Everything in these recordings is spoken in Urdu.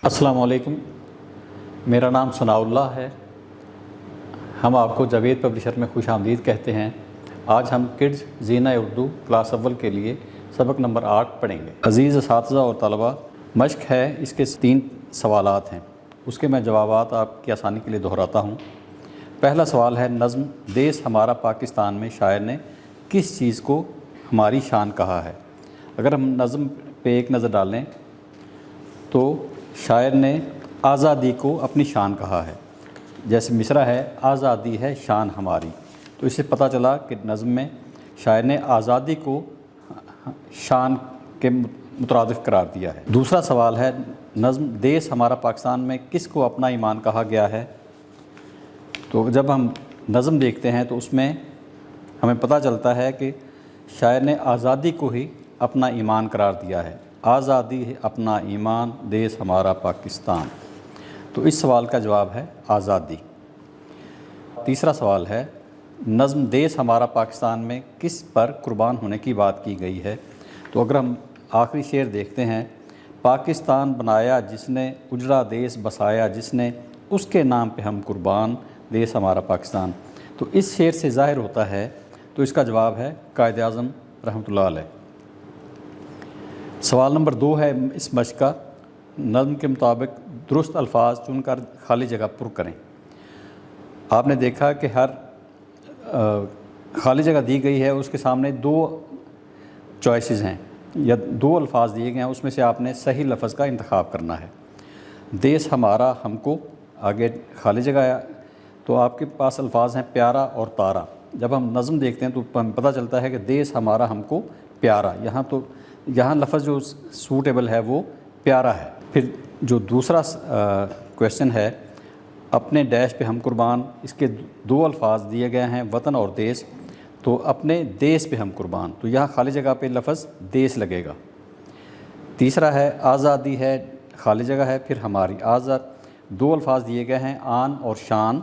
السلام علیکم، میرا نام ثناء اللہ ہے۔ ہم آپ کو جاوید پبلشر میں خوش آمدید کہتے ہیں۔ آج ہم کڈز زینہ اردو کلاس اول کے لیے سبق نمبر 8 پڑھیں گے۔ عزیز اساتذہ اور طلبہ، مشق ہے، اس کے 3 سوالات ہیں، اس کے میں جوابات آپ کی آسانی کے لیے دہراتا ہوں۔ پہلا سوال ہے، نظم دیس ہمارا پاکستان میں شاعر نے کس چیز کو ہماری شان کہا ہے؟ اگر ہم نظم پہ ایک نظر ڈالیں تو شاعر نے آزادی کو اپنی شان کہا ہے۔ جیسے مصرع ہے، آزادی ہے شان ہماری، تو اس سے پتہ چلا کہ نظم میں شاعر نے آزادی کو شان کے مترادف قرار دیا ہے۔ دوسرا سوال ہے، نظم دیس ہمارا پاکستان میں کس کو اپنا ایمان کہا گیا ہے؟ تو جب ہم نظم دیکھتے ہیں تو اس میں ہمیں پتہ چلتا ہے کہ شاعر نے آزادی کو ہی اپنا ایمان قرار دیا ہے۔ آزادی ہے اپنا ایمان، دیس ہمارا پاکستان۔ تو اس سوال کا جواب ہے آزادی۔ تیسرا سوال ہے، نظم دیس ہمارا پاکستان میں کس پر قربان ہونے کی بات کی گئی ہے؟ تو اگر ہم آخری شعر دیکھتے ہیں، پاکستان بنایا جس نے، اجڑا دیس بسایا جس نے، اس کے نام پہ ہم قربان، دیس ہمارا پاکستان۔ تو اس شعر سے ظاہر ہوتا ہے، تو اس کا جواب ہے قائد اعظم رحمۃ اللہ علیہ۔ سوال نمبر 2 ہے اس مشق کا، نظم کے مطابق درست الفاظ چن کر خالی جگہ پر کریں۔ آپ نے دیکھا کہ ہر خالی جگہ دی گئی ہے، اس کے سامنے 2 چوائسز ہیں یا 2 الفاظ دیے گئے ہیں، اس میں سے آپ نے صحیح لفظ کا انتخاب کرنا ہے۔ دیس ہمارا ہم کو، آگے خالی جگہ ہے، تو آپ کے پاس الفاظ ہیں پیارا اور تارا۔ جب ہم نظم دیکھتے ہیں تو ہمیں پتہ چلتا ہے کہ دیس ہمارا ہم کو پیارا، یہاں لفظ جو سوٹیبل ہے وہ پیارا ہے۔ پھر جو دوسرا کویشچن ہے، اپنے ڈیش پہ ہم قربان، اس کے 2 الفاظ دیے گئے ہیں، وطن اور دیس، تو اپنے دیس پہ ہم قربان، تو یہاں خالی جگہ پہ لفظ دیس لگے گا۔ تیسرا ہے، آزادی ہے، خالی جگہ ہے، پھر ہماری، 2 الفاظ دیے گئے ہیں، آن اور شان،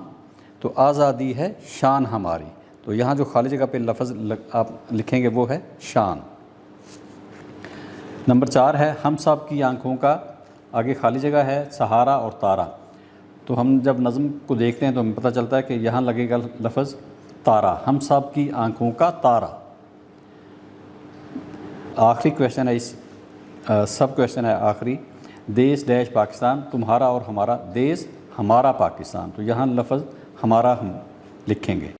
تو آزادی ہے شان ہماری، تو یہاں جو خالی جگہ پہ لفظ آپ لکھیں گے وہ ہے شان۔ نمبر 4 ہے، ہم سب کی آنکھوں کا، آگے خالی جگہ ہے، سہارا اور تارا، تو ہم جب نظم کو دیکھتے ہیں تو ہمیں پتہ چلتا ہے کہ یہاں لگے گا لفظ تارا، ہم سب کی آنکھوں کا تارا۔ آخری کویشچن ہے، سب کویشچن ہے آخری، دیس ڈیش پاکستان، تمہارا اور ہمارا، دیس ہمارا پاکستان، تو یہاں لفظ ہمارا ہم لکھیں گے۔